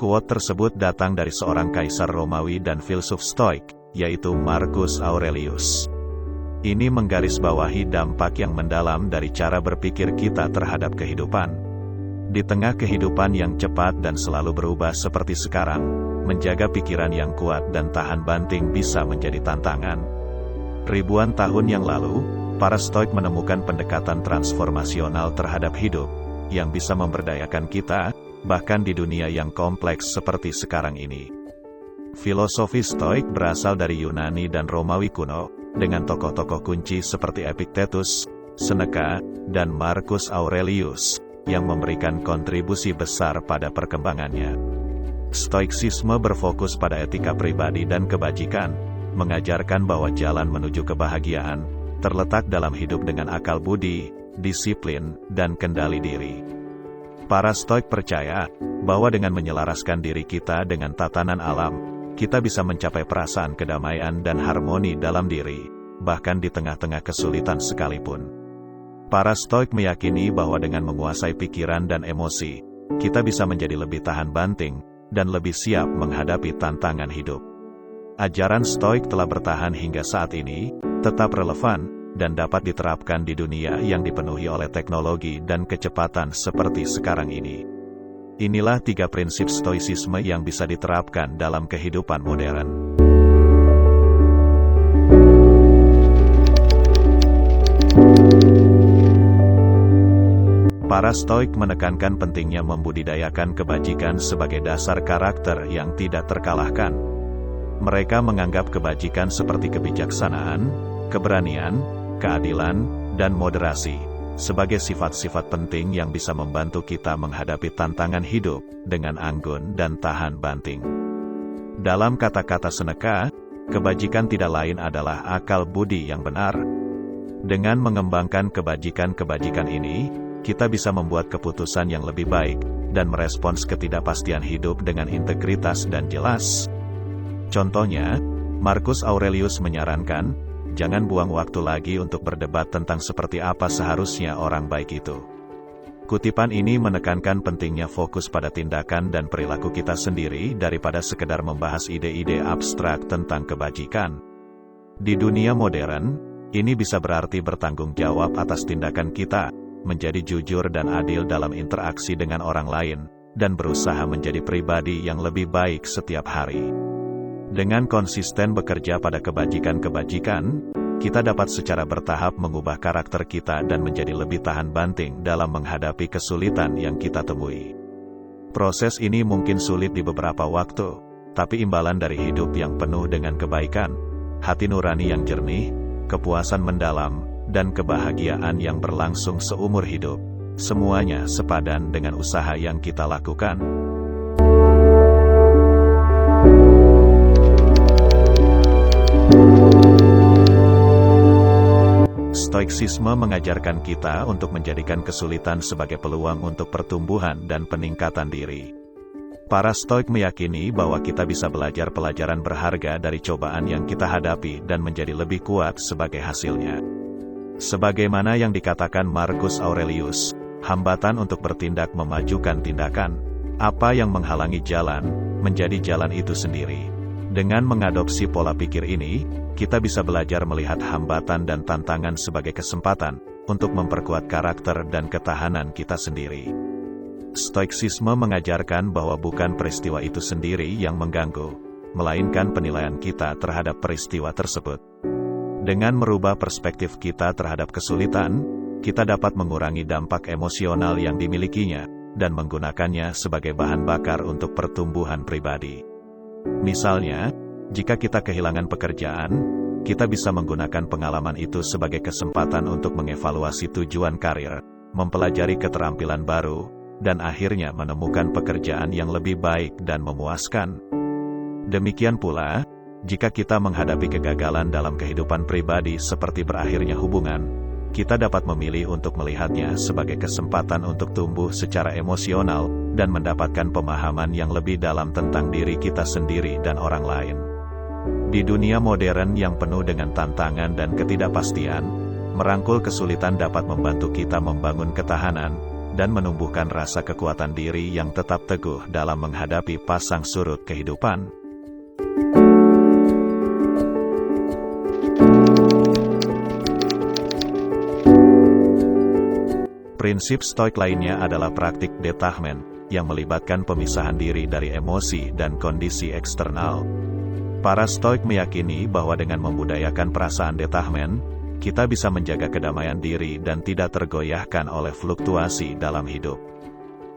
Quote tersebut datang dari seorang kaisar Romawi dan filsuf Stoik, yaitu Marcus Aurelius. Ini menggarisbawahi dampak yang mendalam dari cara berpikir kita terhadap kehidupan. Di tengah kehidupan yang cepat dan selalu berubah seperti sekarang, menjaga pikiran yang kuat dan tahan banting bisa menjadi tantangan. Ribuan tahun yang lalu, para Stoik menemukan pendekatan transformasional terhadap hidup, yang bisa memberdayakan kita, bahkan di dunia yang kompleks seperti sekarang ini. Filosofi Stoik berasal dari Yunani dan Romawi kuno, dengan tokoh-tokoh kunci seperti Epictetus, Seneca, dan Marcus Aurelius, yang memberikan kontribusi besar pada perkembangannya. Stoiksisme berfokus pada etika pribadi dan kebajikan, mengajarkan bahwa jalan menuju kebahagiaan terletak dalam hidup dengan akal budi, disiplin, dan kendali diri. Para Stoik percaya bahwa dengan menyelaraskan diri kita dengan tatanan alam, kita bisa mencapai perasaan kedamaian dan harmoni dalam diri, bahkan di tengah-tengah kesulitan sekalipun. Para Stoik meyakini bahwa dengan menguasai pikiran dan emosi, kita bisa menjadi lebih tahan banting, dan lebih siap menghadapi tantangan hidup. Ajaran Stoik telah bertahan hingga saat ini, tetap relevan, dan dapat diterapkan di dunia yang dipenuhi oleh teknologi dan kecepatan seperti sekarang ini. Inilah 3 prinsip stoicisme yang bisa diterapkan dalam kehidupan modern. Para Stoik menekankan pentingnya membudidayakan kebajikan sebagai dasar karakter yang tidak terkalahkan. Mereka menganggap kebajikan seperti kebijaksanaan, keberanian, keadilan, dan moderasi, sebagai sifat-sifat penting yang bisa membantu kita menghadapi tantangan hidup, dengan anggun dan tahan banting. Dalam kata-kata Seneca, kebajikan tidak lain adalah akal budi yang benar. Dengan mengembangkan kebajikan-kebajikan ini, kita bisa membuat keputusan yang lebih baik, dan merespons ketidakpastian hidup dengan integritas dan jelas. Contohnya, Marcus Aurelius menyarankan, jangan buang waktu lagi untuk berdebat tentang seperti apa seharusnya orang baik itu. Kutipan ini menekankan pentingnya fokus pada tindakan dan perilaku kita sendiri daripada sekedar membahas ide-ide abstrak tentang kebajikan. Di dunia modern, ini bisa berarti bertanggung jawab atas tindakan kita, menjadi jujur dan adil dalam interaksi dengan orang lain, dan berusaha menjadi pribadi yang lebih baik setiap hari. Dengan konsisten bekerja pada kebajikan-kebajikan, kita dapat secara bertahap mengubah karakter kita dan menjadi lebih tahan banting dalam menghadapi kesulitan yang kita temui. Proses ini mungkin sulit di beberapa waktu, tapi imbalan dari hidup yang penuh dengan kebaikan, hati nurani yang jernih, kepuasan mendalam, dan kebahagiaan yang berlangsung seumur hidup, semuanya sepadan dengan usaha yang kita lakukan. Stoiksisme mengajarkan kita untuk menjadikan kesulitan sebagai peluang untuk pertumbuhan dan peningkatan diri. Para Stoik meyakini bahwa kita bisa belajar pelajaran berharga dari cobaan yang kita hadapi dan menjadi lebih kuat sebagai hasilnya. Sebagaimana yang dikatakan Marcus Aurelius, hambatan untuk bertindak memajukan tindakan. Apa yang menghalangi jalan, menjadi jalan itu sendiri. Dengan mengadopsi pola pikir ini, kita bisa belajar melihat hambatan dan tantangan sebagai kesempatan untuk memperkuat karakter dan ketahanan kita sendiri. Stoiksisme mengajarkan bahwa bukan peristiwa itu sendiri yang mengganggu, melainkan penilaian kita terhadap peristiwa tersebut. Dengan merubah perspektif kita terhadap kesulitan, kita dapat mengurangi dampak emosional yang dimilikinya, dan menggunakannya sebagai bahan bakar untuk pertumbuhan pribadi. Misalnya, jika kita kehilangan pekerjaan, kita bisa menggunakan pengalaman itu sebagai kesempatan untuk mengevaluasi tujuan karir, mempelajari keterampilan baru, dan akhirnya menemukan pekerjaan yang lebih baik dan memuaskan. Demikian pula, jika kita menghadapi kegagalan dalam kehidupan pribadi seperti berakhirnya hubungan, kita dapat memilih untuk melihatnya sebagai kesempatan untuk tumbuh secara emosional, dan mendapatkan pemahaman yang lebih dalam tentang diri kita sendiri dan orang lain. Di dunia modern yang penuh dengan tantangan dan ketidakpastian, merangkul kesulitan dapat membantu kita membangun ketahanan, dan menumbuhkan rasa kekuatan diri yang tetap teguh dalam menghadapi pasang surut kehidupan. Prinsip stoik lainnya adalah praktik detachment, yang melibatkan pemisahan diri dari emosi dan kondisi eksternal. Para stoik meyakini bahwa dengan membudayakan perasaan detachment, kita bisa menjaga kedamaian diri dan tidak tergoyahkan oleh fluktuasi dalam hidup.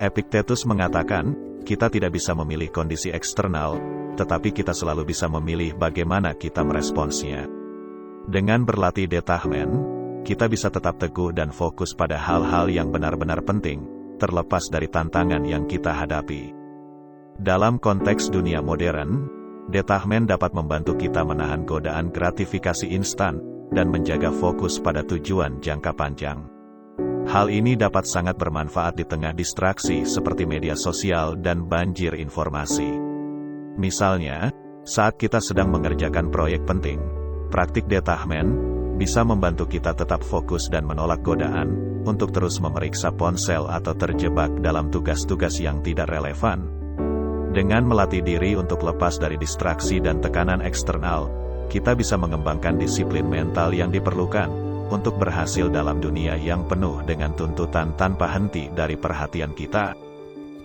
Epictetus mengatakan, kita tidak bisa memilih kondisi eksternal, tetapi kita selalu bisa memilih bagaimana kita meresponsnya. Dengan berlatih detachment, kita bisa tetap teguh dan fokus pada hal-hal yang benar-benar penting, terlepas dari tantangan yang kita hadapi. Dalam konteks dunia modern, detachment dapat membantu kita menahan godaan gratifikasi instan, dan menjaga fokus pada tujuan jangka panjang. Hal ini dapat sangat bermanfaat di tengah distraksi seperti media sosial dan banjir informasi. Misalnya, saat kita sedang mengerjakan proyek penting, praktik detachment bisa membantu kita tetap fokus dan menolak godaan untuk terus memeriksa ponsel atau terjebak dalam tugas-tugas yang tidak relevan. Dengan melatih diri untuk lepas dari distraksi dan tekanan eksternal, kita bisa mengembangkan disiplin mental yang diperlukan untuk berhasil dalam dunia yang penuh dengan tuntutan tanpa henti dari perhatian kita.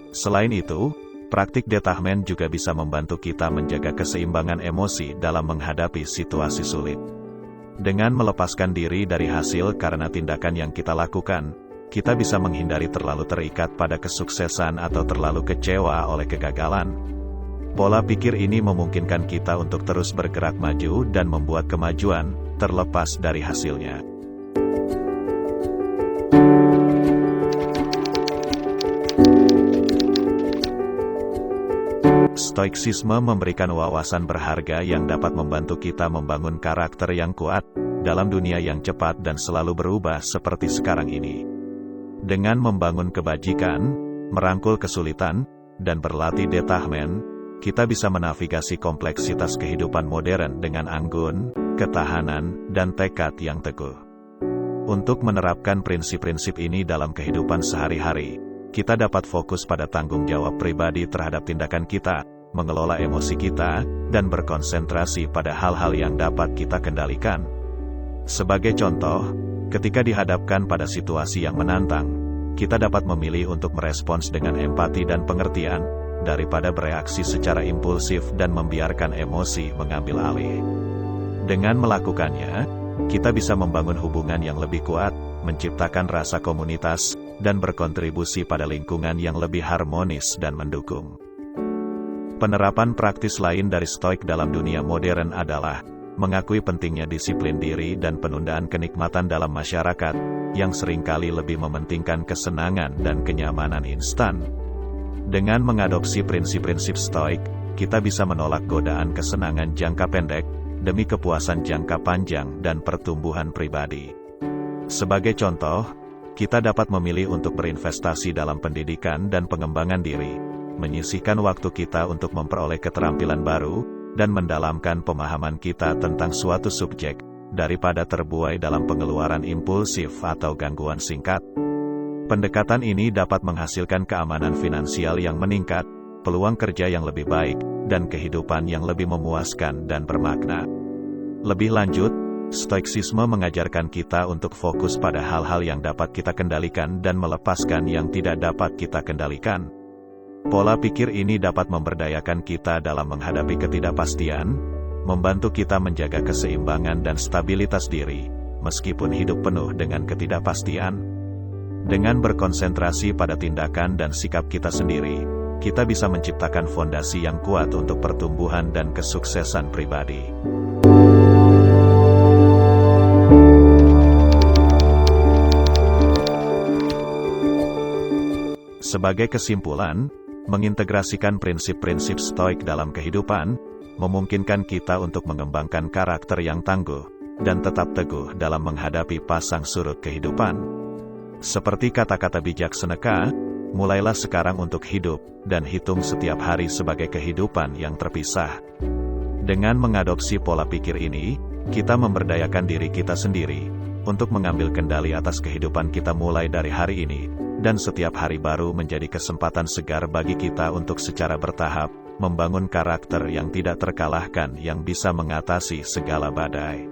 Selain itu, praktik detachment juga bisa membantu kita menjaga keseimbangan emosi dalam menghadapi situasi sulit. Dengan melepaskan diri dari hasil karena tindakan yang kita lakukan, kita bisa menghindari terlalu terikat pada kesuksesan atau terlalu kecewa oleh kegagalan. Pola pikir ini memungkinkan kita untuk terus bergerak maju dan membuat kemajuan, terlepas dari hasilnya. Stoiksisme memberikan wawasan berharga yang dapat membantu kita membangun karakter yang kuat dalam dunia yang cepat dan selalu berubah seperti sekarang ini. Dengan membangun kebajikan, merangkul kesulitan, dan berlatih detachment, kita bisa menavigasi kompleksitas kehidupan modern dengan anggun, ketahanan, dan tekad yang teguh. Untuk menerapkan prinsip-prinsip ini dalam kehidupan sehari-hari, kita dapat fokus pada tanggung jawab pribadi terhadap tindakan kita, mengelola emosi kita, dan berkonsentrasi pada hal-hal yang dapat kita kendalikan. Sebagai contoh, ketika dihadapkan pada situasi yang menantang, kita dapat memilih untuk merespons dengan empati dan pengertian, daripada bereaksi secara impulsif dan membiarkan emosi mengambil alih. Dengan melakukannya, kita bisa membangun hubungan yang lebih kuat, menciptakan rasa komunitas, dan berkontribusi pada lingkungan yang lebih harmonis dan mendukung. Penerapan praktis lain dari stoik dalam dunia modern adalah mengakui pentingnya disiplin diri dan penundaan kenikmatan dalam masyarakat, yang seringkali lebih mementingkan kesenangan dan kenyamanan instan. Dengan mengadopsi prinsip-prinsip stoik, kita bisa menolak godaan kesenangan jangka pendek, demi kepuasan jangka panjang dan pertumbuhan pribadi. Sebagai contoh, kita dapat memilih untuk berinvestasi dalam pendidikan dan pengembangan diri, menyisihkan waktu kita untuk memperoleh keterampilan baru, dan mendalamkan pemahaman kita tentang suatu subjek, daripada terbuai dalam pengeluaran impulsif atau gangguan singkat. Pendekatan ini dapat menghasilkan keamanan finansial yang meningkat, peluang kerja yang lebih baik, dan kehidupan yang lebih memuaskan dan bermakna. Lebih lanjut, stoiksisme mengajarkan kita untuk fokus pada hal-hal yang dapat kita kendalikan dan melepaskan yang tidak dapat kita kendalikan. Pola pikir ini dapat memberdayakan kita dalam menghadapi ketidakpastian, membantu kita menjaga keseimbangan dan stabilitas diri, meskipun hidup penuh dengan ketidakpastian. Dengan berkonsentrasi pada tindakan dan sikap kita sendiri, kita bisa menciptakan fondasi yang kuat untuk pertumbuhan dan kesuksesan pribadi. Sebagai kesimpulan, mengintegrasikan prinsip-prinsip stoik dalam kehidupan, memungkinkan kita untuk mengembangkan karakter yang tangguh, dan tetap teguh dalam menghadapi pasang surut kehidupan. Seperti kata-kata bijak Seneca, mulailah sekarang untuk hidup, dan hitung setiap hari sebagai kehidupan yang terpisah. Dengan mengadopsi pola pikir ini, kita memberdayakan diri kita sendiri, untuk mengambil kendali atas kehidupan kita mulai dari hari ini, dan setiap hari baru menjadi kesempatan segar bagi kita untuk secara bertahap, membangun karakter yang tidak terkalahkan yang bisa mengatasi segala badai.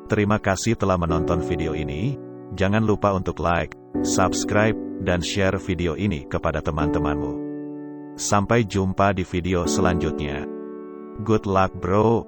Terima kasih telah menonton video ini. Jangan lupa untuk like, subscribe, dan share video ini kepada teman-temanmu. Sampai jumpa di video selanjutnya. Good luck bro.